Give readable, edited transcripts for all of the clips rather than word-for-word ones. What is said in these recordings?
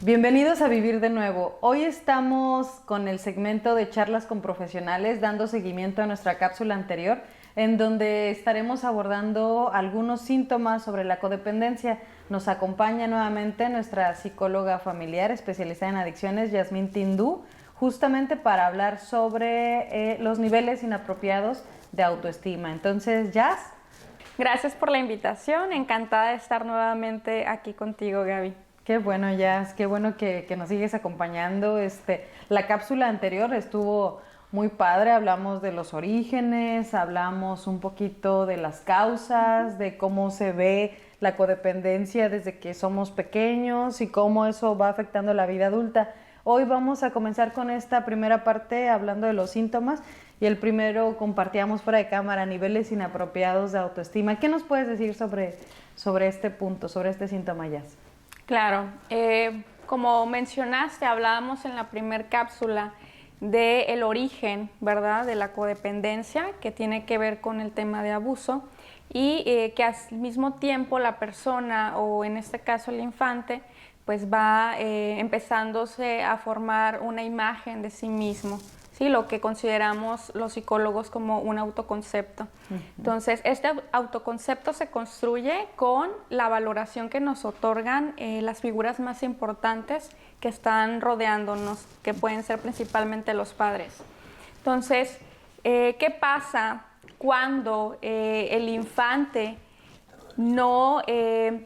Bienvenidos a Vivir de Nuevo. Hoy estamos con el segmento de charlas con profesionales, dando seguimiento a nuestra cápsula anterior, en donde estaremos abordando algunos síntomas sobre la codependencia. Nos acompaña nuevamente nuestra psicóloga familiar especializada en adicciones, Yasmín Tindú, justamente para hablar sobre los niveles inapropiados de autoestima. Entonces, Yas. Gracias por la invitación, encantada de estar nuevamente aquí contigo, Gaby. Qué bueno, Jazz, qué bueno que nos sigues acompañando. La cápsula anterior estuvo muy padre, hablamos de los orígenes, hablamos un poquito de las causas, de cómo se ve la codependencia desde que somos pequeños y cómo eso va afectando la vida adulta. Hoy vamos a comenzar con esta primera parte hablando de los síntomas y el primero compartíamos fuera de cámara, niveles inapropiados de autoestima. ¿Qué nos puedes decir sobre este punto, sobre este síntoma, Jazz? Claro, como mencionaste, hablábamos en la primer cápsula del origen, ¿verdad?, de la codependencia, que tiene que ver con el tema de abuso y que al mismo tiempo la persona, o en este caso el infante, pues va empezándose a formar una imagen de sí mismo, ¿sí? Lo que consideramos los psicólogos como un autoconcepto. Entonces, este autoconcepto se construye con la valoración que nos otorgan las figuras más importantes que están rodeándonos, que pueden ser principalmente los padres. Entonces, ¿qué pasa cuando el infante no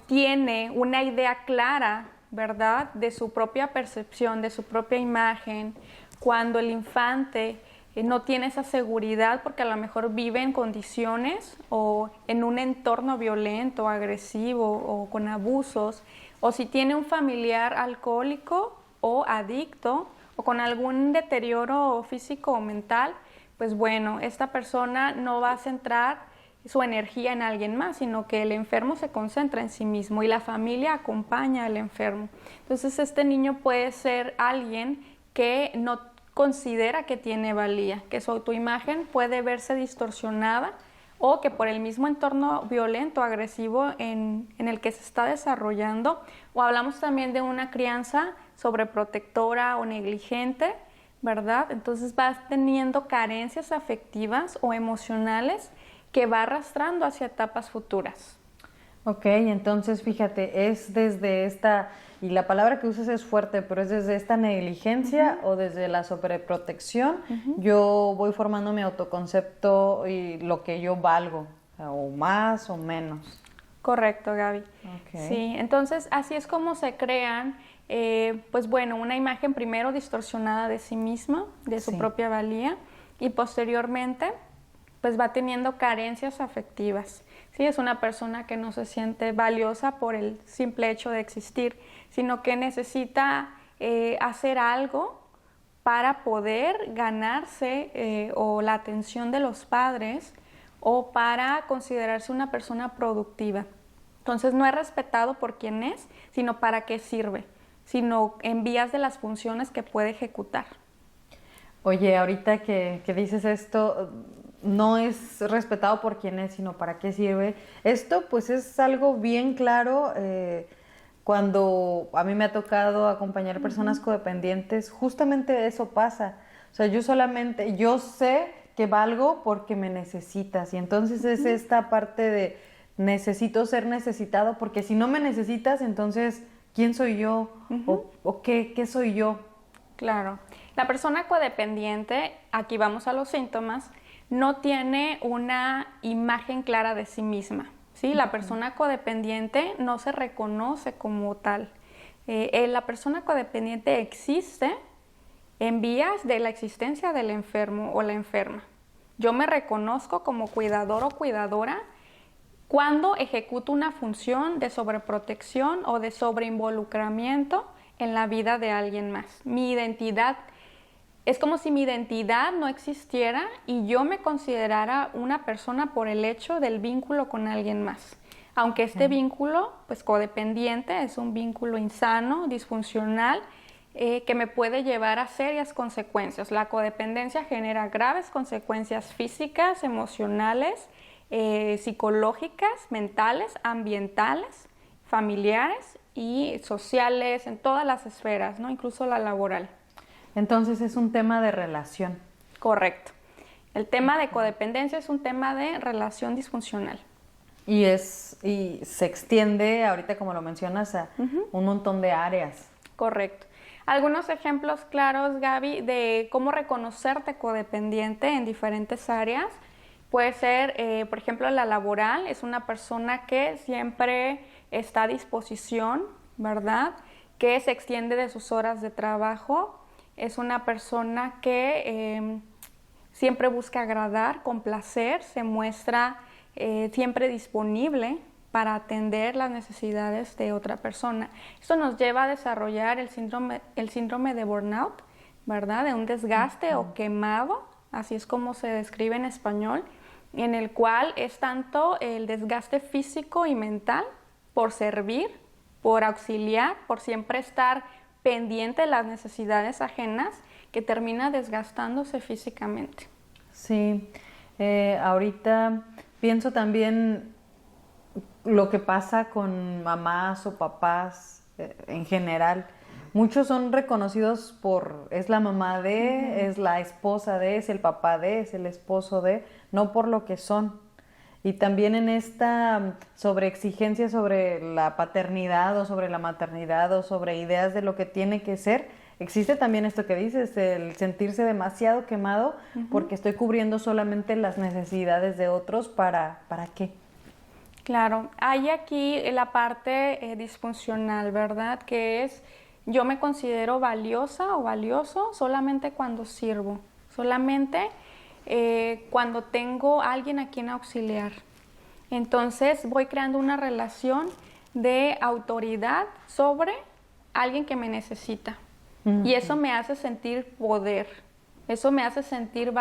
tiene una idea clara, ¿verdad?, de su propia percepción, de su propia imagen? Cuando el infante no tiene esa seguridad porque a lo mejor vive en condiciones o en un entorno violento, agresivo o con abusos, o si tiene un familiar alcohólico o adicto o con algún deterioro físico o mental, pues bueno, esta persona no va a centrar su energía en alguien más, sino que el enfermo se concentra en sí mismo y la familia acompaña al enfermo. Entonces este niño puede ser alguien que no considera que tiene valía, que su autoimagen puede verse distorsionada o que por el mismo entorno violento, agresivo en el que se está desarrollando, o hablamos también de una crianza sobreprotectora o negligente, ¿verdad? Entonces va teniendo carencias afectivas o emocionales que va arrastrando hacia etapas futuras. Ok, entonces fíjate, es desde esta, y la palabra que usas es fuerte, pero es desde esta negligencia o desde la sobreprotección, yo voy formando mi autoconcepto y lo que yo valgo, o más o menos. Correcto, Gaby. Okay. Sí, entonces así es como se crean, pues bueno, una imagen primero distorsionada de sí misma, de su propia valía, y posteriormente pues va teniendo carencias afectivas. Sí, es una persona que no se siente valiosa por el simple hecho de existir, sino que necesita hacer algo para poder ganarse o la atención de los padres o para considerarse una persona productiva. Entonces no es respetado por quién es, sino para qué sirve, sino en vías de las funciones que puede ejecutar. Oye, ahorita que dices esto, no es respetado por quién es, sino para qué sirve. Esto pues es algo bien claro cuando a mí me ha tocado acompañar personas codependientes, justamente eso pasa. O sea, yo sé que valgo porque me necesitas, y entonces es esta parte de necesito ser necesitado, porque si no me necesitas, entonces ¿quién soy yo? ¿O qué soy yo? Claro. La persona codependiente, aquí vamos a los síntomas, no tiene una imagen clara de sí misma, ¿sí? La persona codependiente no se reconoce como tal. La persona codependiente existe en vías de la existencia del enfermo o la enferma. Yo me reconozco como cuidador o cuidadora cuando ejecuto una función de sobreprotección o de sobreinvolucramiento en la vida de alguien más. Mi identidad es como si mi identidad no existiera y yo me considerara una persona por el hecho del vínculo con alguien más. Aunque este vínculo, pues codependiente, es un vínculo insano, disfuncional, que me puede llevar a serias consecuencias. La codependencia genera graves consecuencias físicas, emocionales, psicológicas, mentales, ambientales, familiares y sociales, en todas las esferas, ¿no? Incluso la laboral. Entonces es un tema de relación. Correcto. El tema de codependencia es un tema de relación disfuncional. Y se extiende, ahorita como lo mencionas, a un montón de áreas. Correcto. Algunos ejemplos claros, Gaby, de cómo reconocerte codependiente en diferentes áreas. Puede ser, por ejemplo, la laboral. Es una persona que siempre está a disposición, ¿verdad? Que se extiende de sus horas de trabajo. Es una persona que siempre busca agradar, complacer, se muestra siempre disponible para atender las necesidades de otra persona. Esto nos lleva a desarrollar el síndrome de burnout, ¿verdad? De un desgaste o quemado, así es como se describe en español, en el cual es tanto el desgaste físico y mental por servir, por auxiliar, por siempre estar pendiente de las necesidades ajenas, que termina desgastándose físicamente. Sí, ahorita pienso también lo que pasa con mamás o papás en general. Muchos son reconocidos por, es la mamá de, es la esposa de, es el papá de, es el esposo de, no por lo que son. Y también en esta sobreexigencia sobre la paternidad o sobre la maternidad o sobre ideas de lo que tiene que ser, existe también esto que dices, el sentirse demasiado quemado porque estoy cubriendo solamente las necesidades de otros, ¿para qué? Claro, hay aquí la parte disfuncional, ¿verdad? Que es, yo me considero valiosa o valioso solamente cuando sirvo, solamente cuando tengo a alguien a quien auxiliar. Entonces voy creando una relación de autoridad sobre alguien que me necesita. Y eso me hace sentir poder, eso me hace sentir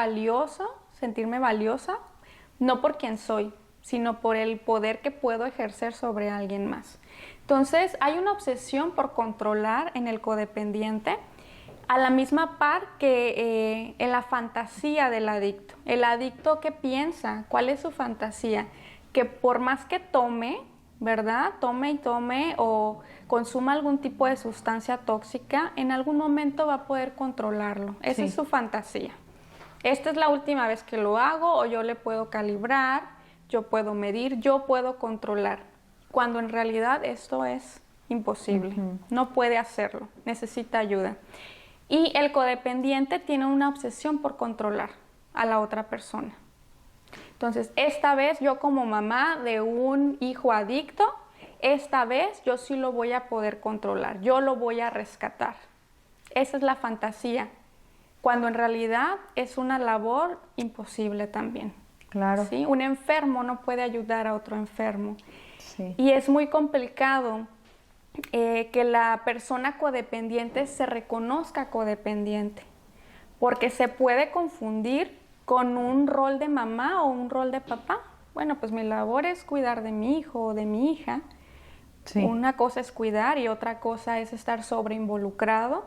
sentirme valiosa, no por quien soy, sino por el poder que puedo ejercer sobre alguien más. Entonces, hay una obsesión por controlar en el codependiente, a la misma par que en la fantasía del adicto. El adicto, ¿qué piensa? ¿Cuál es su fantasía? Que por más que tome, ¿verdad? Tome y tome o consuma algún tipo de sustancia tóxica, en algún momento va a poder controlarlo. Esa es su fantasía. Esta es la última vez que lo hago, o yo le puedo calibrar, yo puedo medir, yo puedo controlar. Cuando en realidad esto es imposible. No puede hacerlo, necesita ayuda. Y el codependiente tiene una obsesión por controlar a la otra persona. Entonces, esta vez yo como mamá de un hijo adicto, esta vez yo sí lo voy a poder controlar, yo lo voy a rescatar. Esa es la fantasía, cuando en realidad es una labor imposible también. Claro. ¿Sí? Un enfermo no puede ayudar a otro enfermo. Sí. Y es muy complicado que la persona codependiente se reconozca codependiente, porque se puede confundir con un rol de mamá o un rol de papá. Bueno, pues mi labor es cuidar de mi hijo o de mi hija. Sí. Una cosa es cuidar y otra cosa es estar sobreinvolucrado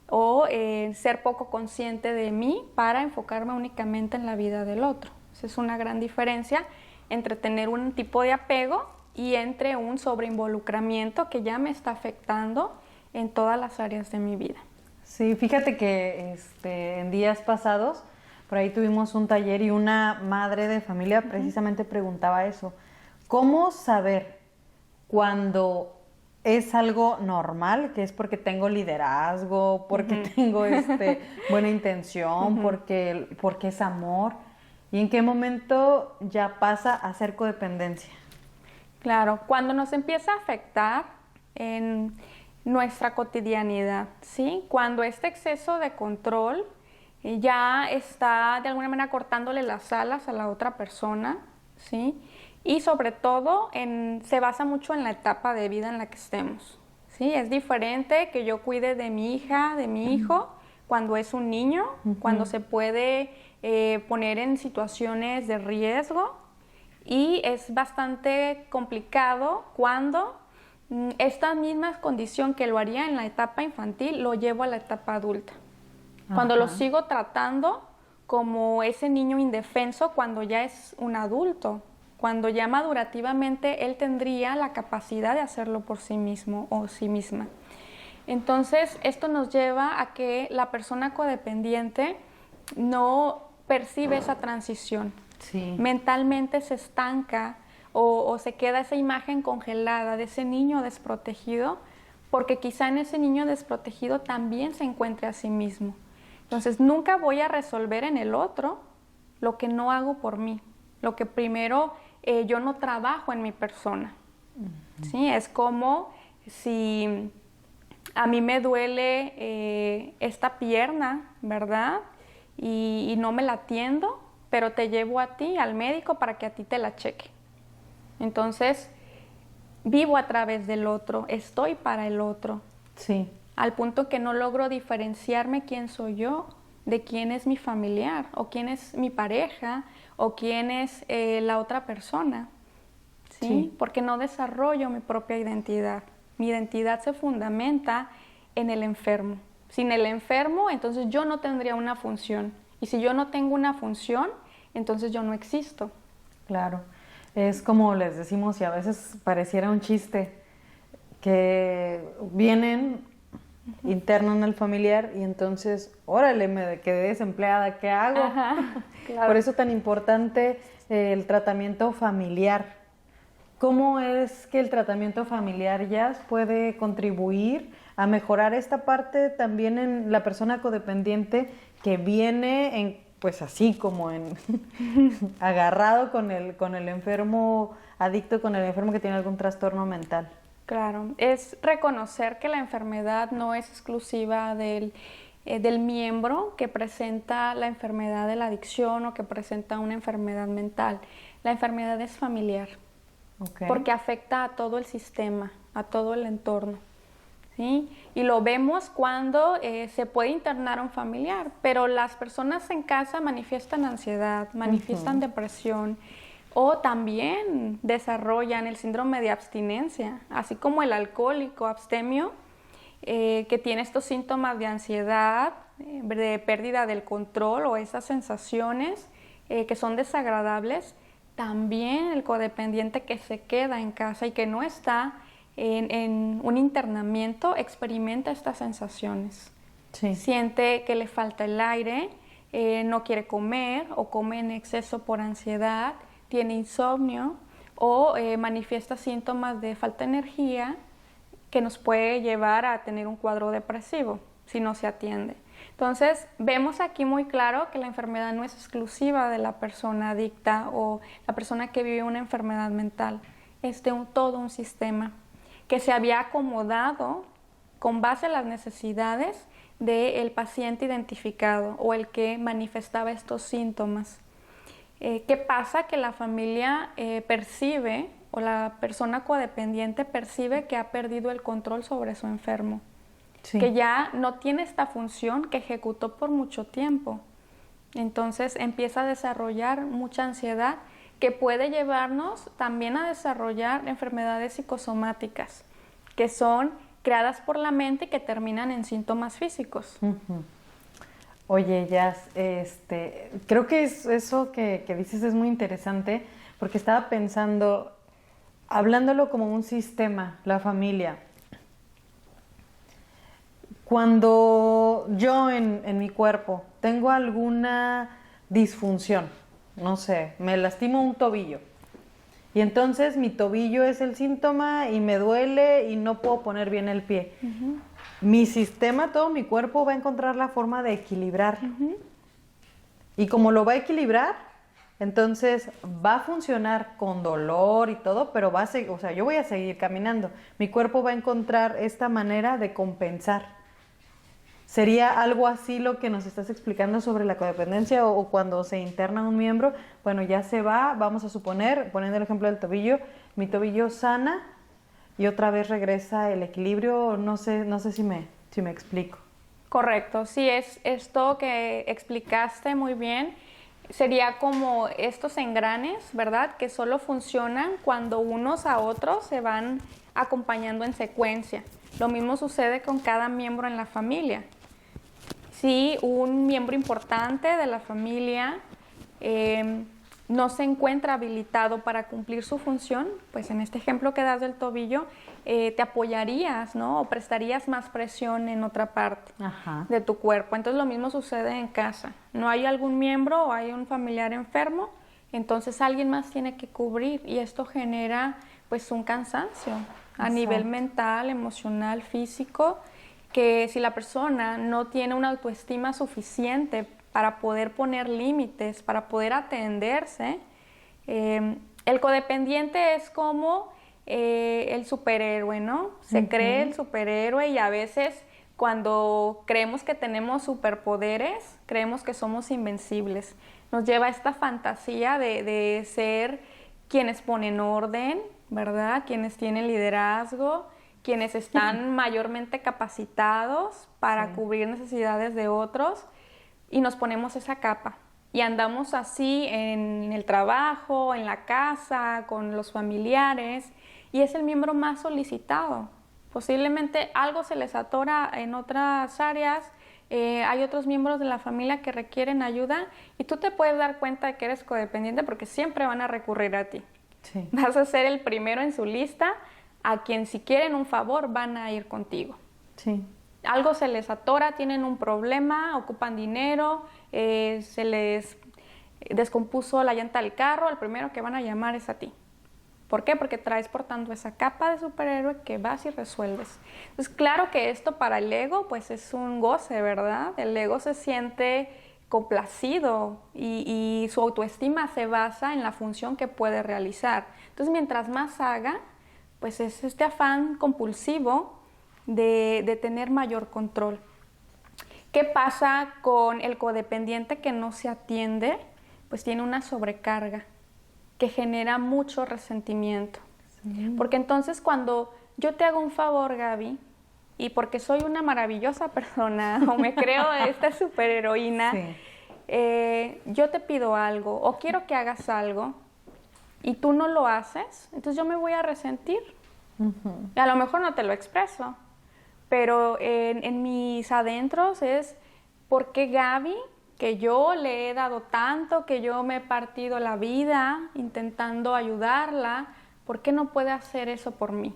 o ser poco consciente de mí para enfocarme únicamente en la vida del otro. Esa es una gran diferencia entre tener un tipo de apego y entre un sobreinvolucramiento que ya me está afectando en todas las áreas de mi vida. Sí, fíjate que en días pasados por ahí tuvimos un taller y una madre de familia precisamente preguntaba eso. ¿Cómo saber cuando es algo normal, que es porque tengo liderazgo, porque tengo buena intención, porque es amor? ¿Y en qué momento ya pasa a ser codependencia? Claro, cuando nos empieza a afectar en nuestra cotidianidad, ¿sí? Cuando este exceso de control ya está de alguna manera cortándole las alas a la otra persona, ¿sí? Y sobre todo se basa mucho en la etapa de vida en la que estemos, ¿sí? Es diferente que yo cuide de mi hija, de mi hijo, cuando es un niño, cuando se puede poner en situaciones de riesgo, y es bastante complicado cuando esta misma condición que lo haría en la etapa infantil lo llevo a la etapa adulta. Cuando lo sigo tratando como ese niño indefenso cuando ya es un adulto, cuando ya madurativamente él tendría la capacidad de hacerlo por sí mismo o sí misma. Entonces, esto nos lleva a que la persona codependiente no percibe esa transición. Sí. Mentalmente se estanca o se queda esa imagen congelada de ese niño desprotegido, porque quizá en ese niño desprotegido también se encuentre a sí mismo. Entonces, nunca voy a resolver en el otro lo que no hago por mí, lo que primero yo no trabajo en mi persona. ¿Sí? Es como si a mí me duele esta pierna, ¿verdad? Y no me la atiendo, pero te llevo a ti, al médico, para que a ti te la cheque. Entonces, vivo a través del otro, estoy para el otro. Sí. Al punto que no logro diferenciarme quién soy yo de quién es mi familiar, o quién es mi pareja, o quién es la otra persona. ¿Sí? Sí. Porque no desarrollo mi propia identidad. Mi identidad se fundamenta en el enfermo. Sin el enfermo, entonces yo no tendría una función. Y si yo no tengo una función, entonces yo no existo. Claro. Es como les decimos, y a veces pareciera un chiste, que vienen, internan al familiar y entonces, órale, me quedé desempleada, ¿qué hago? Ajá, claro. Por eso tan importante el tratamiento familiar. ¿Cómo es que el tratamiento familiar, Jazz, puede contribuir a mejorar esta parte también en la persona codependiente que viene en, pues así como en agarrado con el enfermo adicto, con el enfermo que tiene algún trastorno mental? Claro, es reconocer que la enfermedad no es exclusiva del miembro que presenta la enfermedad de la adicción o que presenta una enfermedad mental. La enfermedad es familiar. Okay. Porque afecta a todo el sistema, a todo el entorno, ¿sí? Y lo vemos cuando se puede internar a un familiar, pero las personas en casa manifiestan ansiedad, manifiestan depresión, o también desarrollan el síndrome de abstinencia, así como el alcohólico abstemio, que tiene estos síntomas de ansiedad, de pérdida del control o esas sensaciones que son desagradables. También el codependiente que se queda en casa y que no está en un internamiento experimenta estas sensaciones. Sí. Siente que le falta el aire, no quiere comer o come en exceso por ansiedad, tiene insomnio o manifiesta síntomas de falta de energía que nos puede llevar a tener un cuadro depresivo si no se atiende. Entonces, vemos aquí muy claro que la enfermedad no es exclusiva de la persona adicta o la persona que vive una enfermedad mental. Es de todo un sistema que se había acomodado con base en las necesidades del paciente identificado o el que manifestaba estos síntomas. ¿Qué pasa? Que la familia percibe o la persona codependiente percibe que ha perdido el control sobre su enfermo. Sí. Que ya no tiene esta función que ejecutó por mucho tiempo. Entonces empieza a desarrollar mucha ansiedad que puede llevarnos también a desarrollar enfermedades psicosomáticas que son creadas por la mente y que terminan en síntomas físicos. Oye, Jazz, creo que eso que dices es muy interesante porque estaba pensando, hablándolo como un sistema, la familia. Cuando yo en mi cuerpo tengo alguna disfunción, no sé, me lastimo un tobillo y entonces mi tobillo es el síntoma y me duele y no puedo poner bien el pie. Mi sistema, todo mi cuerpo va a encontrar la forma de equilibrar. Y como lo va a equilibrar, entonces va a funcionar con dolor y todo, pero yo voy a seguir caminando. Mi cuerpo va a encontrar esta manera de compensar. ¿Sería algo así lo que nos estás explicando sobre la codependencia o cuando se interna un miembro? Bueno, ya se va, vamos a suponer, poniendo el ejemplo del tobillo, mi tobillo sana y otra vez regresa el equilibrio, no sé si me explico. Correcto, sí, es esto que explicaste muy bien. Sería como estos engranes, ¿verdad? Que solo funcionan cuando unos a otros se van acompañando en secuencia. Lo mismo sucede con cada miembro en la familia. Si un miembro importante de la familia no se encuentra habilitado para cumplir su función, pues en este ejemplo que das del tobillo, te apoyarías, ¿no? O prestarías más presión en otra parte de tu cuerpo. Entonces lo mismo sucede en casa. No hay algún miembro o hay un familiar enfermo, entonces alguien más tiene que cubrir y esto genera pues un cansancio a nivel mental, emocional, físico, que si la persona no tiene una autoestima suficiente para poder poner límites, para poder atenderse, el codependiente es como el superhéroe, ¿no? Se cree el superhéroe y a veces cuando creemos que tenemos superpoderes, creemos que somos invencibles. Nos lleva a esta fantasía de ser quienes ponen orden, ¿verdad? Quienes tienen liderazgo, quienes están mayormente capacitados para cubrir necesidades de otros y nos ponemos esa capa. Y andamos así en el trabajo, en la casa, con los familiares y es el miembro más solicitado. Posiblemente algo se les atora en otras áreas, hay otros miembros de la familia que requieren ayuda y tú te puedes dar cuenta de que eres codependiente porque siempre van a recurrir a ti. Sí. Vas a ser el primero en su lista a quien si quieren un favor van a ir contigo. Sí. Algo se les atora, tienen un problema, ocupan dinero, se les descompuso la llanta del carro, el primero que van a llamar es a ti. ¿Por qué? Porque traes portando esa capa de superhéroe que vas y resuelves. Entonces, claro que esto para el ego, pues es un goce, ¿verdad? El ego se siente complacido y su autoestima se basa en la función que puede realizar. Entonces, mientras más haga, pues es este afán compulsivo de tener mayor control. ¿Qué pasa con el codependiente que no se atiende? Pues tiene una sobrecarga que genera mucho resentimiento. Sí. Porque entonces cuando yo te hago un favor, Gaby, y porque soy una maravillosa persona o me creo esta superheroína, yo te pido algo o quiero que hagas algo y tú no lo haces, entonces yo me voy a resentir. A lo mejor no te lo expreso, pero en mis adentros es ¿por qué Gaby, que yo le he dado tanto, que yo me he partido la vida intentando ayudarla, ¿por qué no puede hacer eso por mí?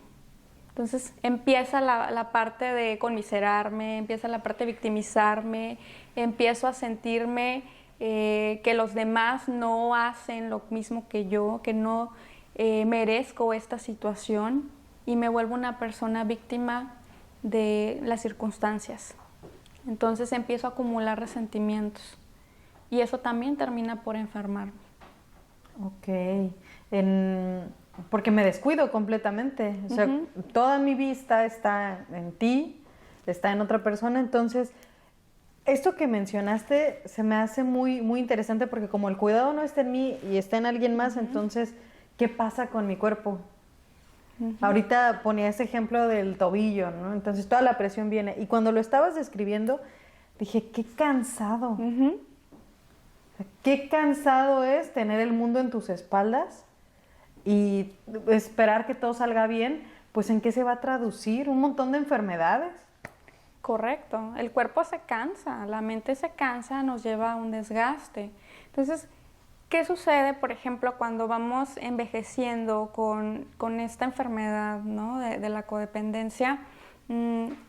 Entonces empieza la parte de conmiserarme, empieza la parte de victimizarme, empiezo a sentirme que los demás no hacen lo mismo que yo, que no merezco esta situación y me vuelvo una persona víctima de las circunstancias. Entonces empiezo a acumular resentimientos y eso también termina por enfermarme. Ok, porque me descuido completamente, o sea, toda mi vista está en ti, está en otra persona, entonces esto que mencionaste se me hace muy, muy interesante porque como el cuidado no está en mí y está en alguien más, entonces, ¿qué pasa con mi cuerpo? Ahorita ponía ese ejemplo del tobillo, ¿no? Entonces toda la presión viene. Y cuando lo estabas describiendo, dije, qué cansado. Qué cansado es tener el mundo en tus espaldas y esperar que todo salga bien. Pues, ¿en qué se va a traducir? Un montón de enfermedades. Correcto. El cuerpo se cansa, la mente se cansa, nos lleva a un desgaste. Entonces, ¿qué sucede, por ejemplo, cuando vamos envejeciendo con esta enfermedad, ¿no? de la codependencia?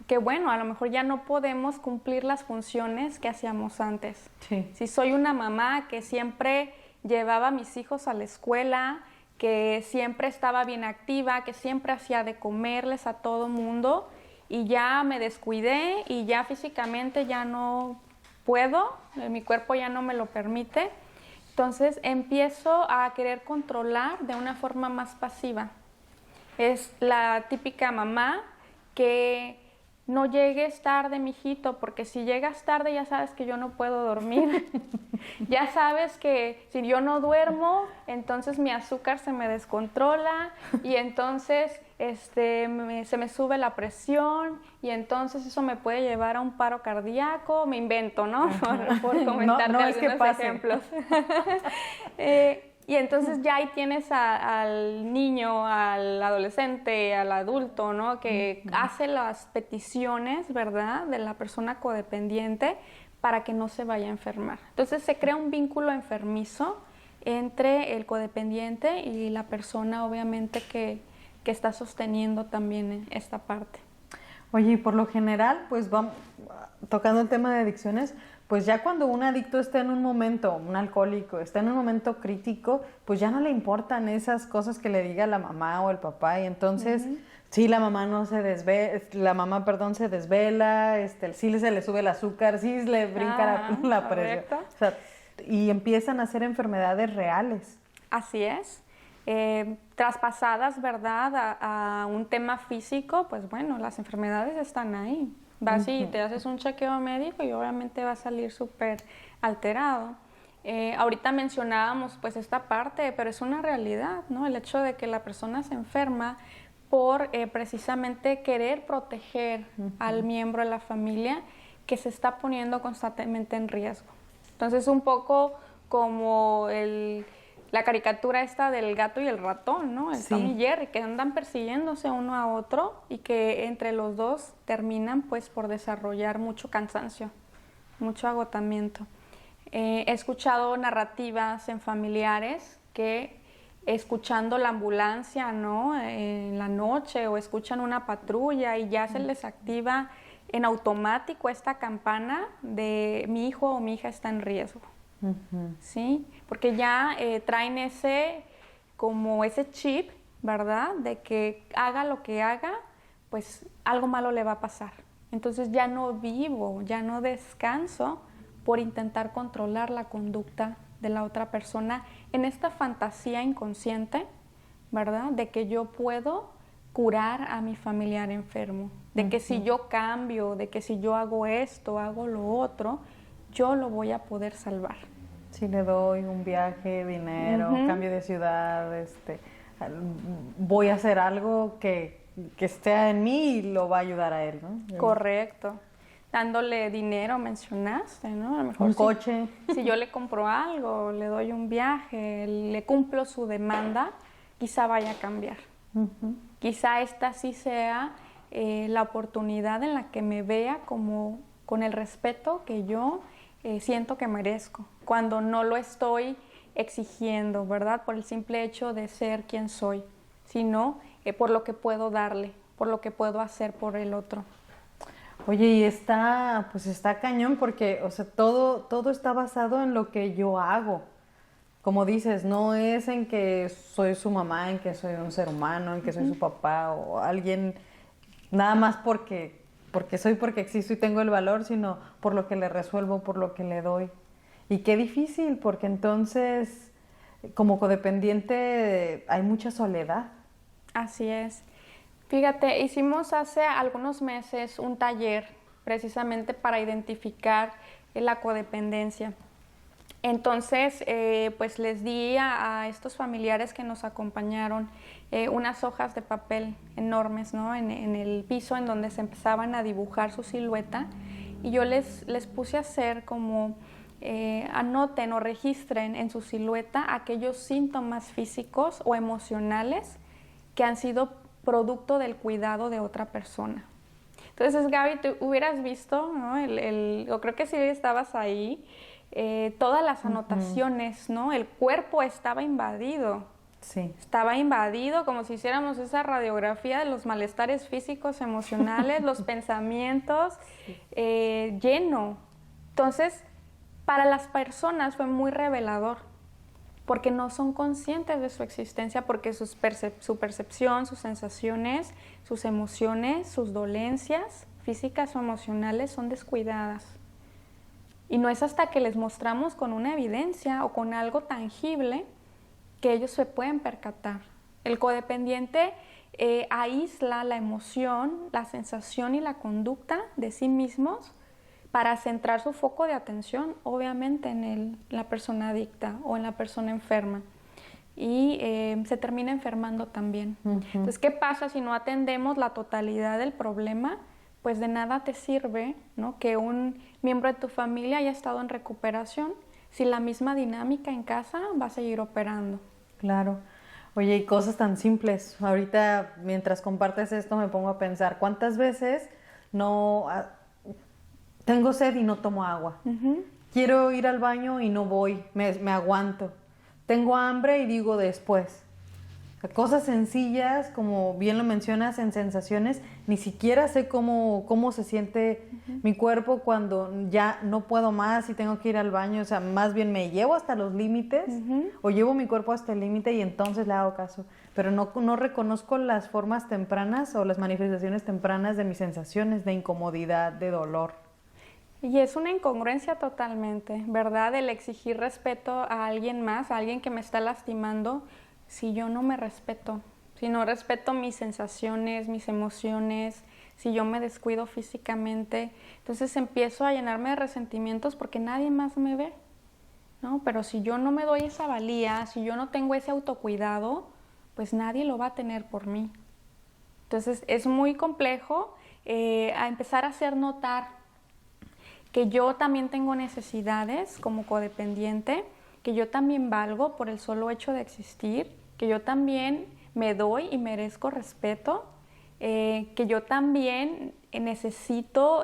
Que bueno, a lo mejor ya no podemos cumplir las funciones que hacíamos antes. Sí. Si soy una mamá que siempre llevaba a mis hijos a la escuela, que siempre estaba bien activa, que siempre hacía de comerles a todo mundo y ya me descuidé y ya físicamente ya no puedo, mi cuerpo ya no me lo permite. Entonces empiezo a querer controlar de una forma más pasiva. Es la típica mamá que no llegues tarde, mijito, porque si llegas tarde ya sabes que yo no puedo dormir. Ya sabes que si yo no duermo, entonces mi azúcar se me descontrola y entonces se me sube la presión y entonces eso me puede llevar a un paro cardíaco. Me invento, ¿no? Por comentarte algunos ejemplos. Y entonces ya ahí tienes al niño, al adolescente, al adulto, ¿no? Que hace las peticiones, ¿verdad? De la persona codependiente para que no se vaya a enfermar. Entonces se crea un vínculo enfermizo entre el codependiente y la persona, obviamente, que está sosteniendo también esta parte. Oye, y por lo general, pues vamos tocando el tema de adicciones, pues ya cuando un adicto está en un momento, un alcohólico, está en un momento crítico, pues ya no le importan esas cosas que le diga la mamá o el papá, y entonces sí, la mamá no se desvela, perdón, se desvela, sí se le sube el azúcar, sí le brinca la presión, o sea, y empiezan a hacer enfermedades reales. Así es. Traspasadas, ¿verdad?, a un tema físico, pues bueno, las enfermedades están ahí. Vas y te haces un chequeo médico y obviamente va a salir súper alterado. Ahorita mencionábamos pues esta parte, pero es una realidad, ¿no? El hecho de que la persona se enferma por precisamente querer proteger al miembro de la familia que se está poniendo constantemente en riesgo. Entonces, un poco como la caricatura esta del gato y el ratón, ¿no? El Tom y Jerry, que andan persiguiéndose uno a otro y que entre los dos terminan pues por desarrollar mucho cansancio, mucho agotamiento. He escuchado narrativas en familiares que escuchando la ambulancia, ¿no?, en la noche, o escuchan una patrulla y ya se les activa en automático esta campana de mi hijo o mi hija está en riesgo. ¿Sí? Porque ya traen ese chip, ¿verdad?, de que haga lo que haga, pues algo malo le va a pasar. Entonces ya no vivo, ya no descanso por intentar controlar la conducta de la otra persona en esta fantasía inconsciente, ¿verdad?, de que yo puedo curar a mi familiar enfermo, de que si yo cambio, de que si yo hago esto, hago lo otro, yo lo voy a poder salvar. Si le doy un viaje, dinero, cambio de ciudad, voy a hacer algo que esté en mí y lo va a ayudar a él, ¿no? Correcto. Dándole dinero, mencionaste, ¿no? A lo mejor un coche. Si yo le compro algo, le doy un viaje, le cumplo su demanda, quizá vaya a cambiar. Quizá esta sí sea la oportunidad en la que me vea como con el respeto que yo siento que merezco, cuando no lo estoy exigiendo, ¿verdad?, por el simple hecho de ser quien soy, sino por lo que puedo darle, por lo que puedo hacer por el otro. Oye, y está cañón porque, o sea, todo está basado en lo que yo hago. Como dices, no es en que soy su mamá, en que soy un ser humano, en que soy su papá o alguien, nada más porque existo y tengo el valor, sino por lo que le resuelvo, por lo que le doy. Y qué difícil, porque entonces, como codependiente, hay mucha soledad. Así es. Fíjate, hicimos hace algunos meses un taller precisamente para identificar la codependencia. Entonces, pues les di a estos familiares que nos acompañaron unas hojas de papel enormes, ¿no?, en el piso en donde se empezaban a dibujar su silueta, y yo les puse a hacer como anoten o registren en su silueta aquellos síntomas físicos o emocionales que han sido producto del cuidado de otra persona. Entonces, Gaby, tú hubieras visto, ¿no?, yo creo que sí estabas ahí, todas las anotaciones, ¿no? El cuerpo estaba invadido. Sí. Estaba invadido, como si hiciéramos esa radiografía de los malestares físicos, emocionales, los pensamientos, lleno. Entonces, para las personas fue muy revelador, porque no son conscientes de su existencia, porque su percepción, sus sensaciones, sus emociones, sus dolencias físicas o emocionales son descuidadas. Y no es hasta que les mostramos con una evidencia o con algo tangible que ellos se pueden percatar. El codependiente aísla la emoción, la sensación y la conducta de sí mismos para centrar su foco de atención, obviamente, en la persona adicta o en la persona enferma. Y se termina enfermando también. Entonces, ¿qué pasa si no atendemos la totalidad del problema? Pues de nada te sirve, ¿no?, que un miembro de tu familia haya estado en recuperación si la misma dinámica en casa va a seguir operando. Claro. Oye, y cosas tan simples. Ahorita, mientras compartes esto, me pongo a pensar, ¿cuántas veces tengo sed y no tomo agua? Quiero ir al baño y no voy, me aguanto. tengo hambre y digo después. Cosas sencillas, como bien lo mencionas, en sensaciones, ni siquiera sé cómo se siente mi cuerpo cuando ya no puedo más y tengo que ir al baño, o sea, más bien me llevo hasta los límites o llevo mi cuerpo hasta el límite y entonces le hago caso, pero no reconozco las formas tempranas o las manifestaciones tempranas de mis sensaciones de incomodidad, de dolor. Y es una incongruencia totalmente, ¿verdad? El exigir respeto a alguien más, a alguien que me está lastimando, si yo no me respeto, si no respeto mis sensaciones, mis emociones, si yo me descuido físicamente, entonces empiezo a llenarme de resentimientos porque nadie más me ve, ¿no? Pero si yo no me doy esa valía, si yo no tengo ese autocuidado, pues nadie lo va a tener por mí. Entonces es muy complejo a empezar a hacer notar que yo también tengo necesidades como codependiente, que yo también valgo por el solo hecho de existir, que yo también me doy y merezco respeto, que yo también necesito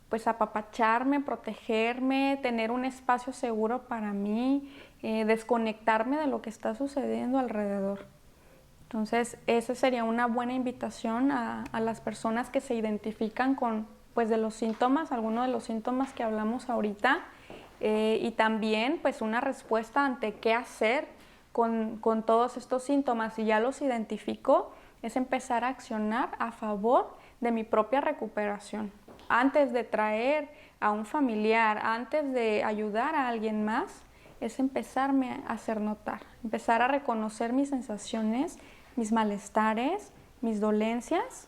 pues apapacharme, protegerme, tener un espacio seguro para mí, desconectarme de lo que está sucediendo alrededor. Entonces, esa sería una buena invitación a las personas que se identifican con, pues, de los síntomas, algunos de los síntomas que hablamos ahorita, y también, pues, una respuesta ante qué hacer con todos estos síntomas. Si ya los identifico, es empezar a accionar a favor de mi propia recuperación. Antes de traer a un familiar, antes de ayudar a alguien más, es empezarme a hacer notar, empezar a reconocer mis sensaciones, mis malestares, mis dolencias,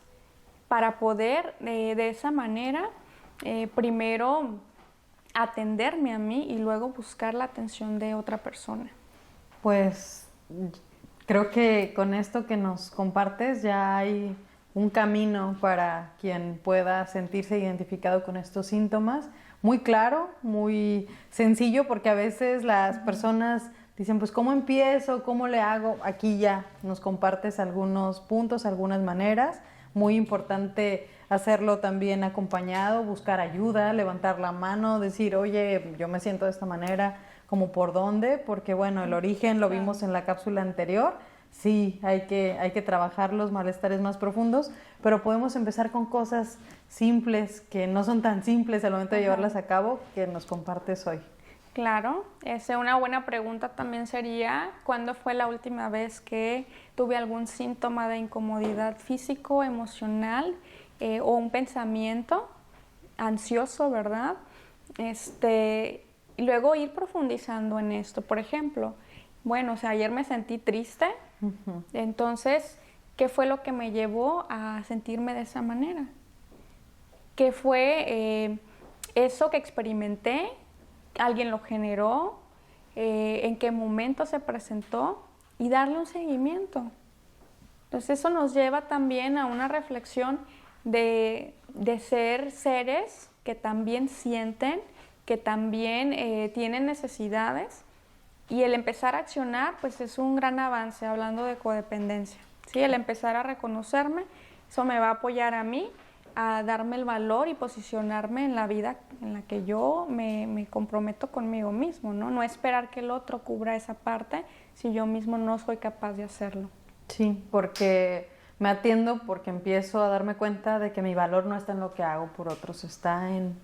para poder de esa manera primero atenderme a mí y luego buscar la atención de otra persona. Pues creo que con esto que nos compartes ya hay un camino para quien pueda sentirse identificado con estos síntomas, muy claro, muy sencillo, porque a veces las personas dicen, pues ¿cómo empiezo? ¿Cómo le hago? Aquí ya nos compartes algunos puntos, algunas maneras. Muy importante hacerlo también acompañado, buscar ayuda, levantar la mano, decir, oye, yo me siento de esta manera, como por dónde, porque bueno, el origen lo vimos en la cápsula anterior. Sí, hay que trabajar los malestares más profundos, pero podemos empezar con cosas simples que no son tan simples al momento de llevarlas a cabo, que nos compartes hoy. Claro, una buena pregunta también sería, ¿cuándo fue la última vez que tuve algún síntoma de incomodidad físico, emocional o un pensamiento ansioso, ¿verdad? Y luego ir profundizando en esto. Por ejemplo, bueno, o sea, ayer me sentí triste, entonces, ¿qué fue lo que me llevó a sentirme de esa manera? ¿Qué fue eso que experimenté? ¿Alguien lo generó? ¿En qué momento se presentó? Y darle un seguimiento. Entonces, eso nos lleva también a una reflexión de ser seres que también sienten, que también tienen necesidades, y el empezar a accionar pues es un gran avance hablando de codependencia, ¿sí? El empezar a reconocerme, eso me va a apoyar a mí a darme el valor y posicionarme en la vida en la que yo me comprometo conmigo mismo, ¿no? No esperar que el otro cubra esa parte si yo mismo no soy capaz de hacerlo. Sí, porque me atiendo, porque empiezo a darme cuenta de que mi valor no está en lo que hago por otros, está en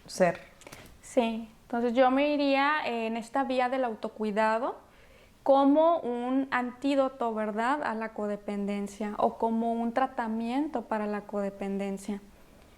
ser. Sí, entonces yo me iría en esta vía del autocuidado como un antídoto, ¿verdad?, a la codependencia o como un tratamiento para la codependencia.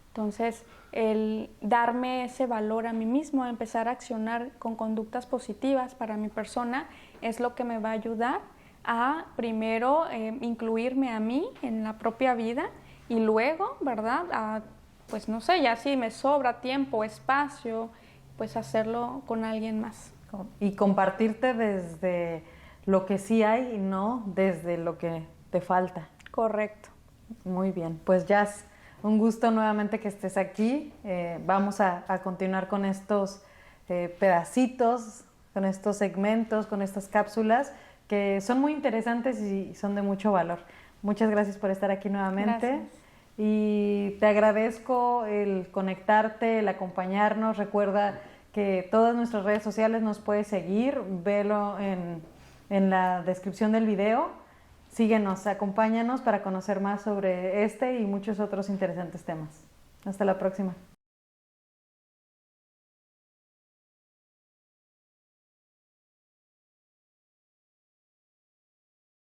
Entonces, el darme ese valor a mí mismo, empezar a accionar con conductas positivas para mi persona, es lo que me va a ayudar a primero incluirme a mí en la propia vida y luego, ¿verdad?, pues no sé, ya si me sobra tiempo, espacio, pues hacerlo con alguien más. Y compartirte desde lo que sí hay y no desde lo que te falta. Correcto. Muy bien, pues Jazz, un gusto nuevamente que estés aquí. Vamos a continuar con estos pedacitos, con estos segmentos, con estas cápsulas que son muy interesantes y son de mucho valor. Muchas gracias por estar aquí nuevamente. Gracias. Y te agradezco el conectarte, el acompañarnos. Recuerda que todas nuestras redes sociales nos puedes seguir, velo en en la descripción del video. Síguenos, acompáñanos para conocer más sobre este y muchos otros interesantes temas. Hasta la próxima.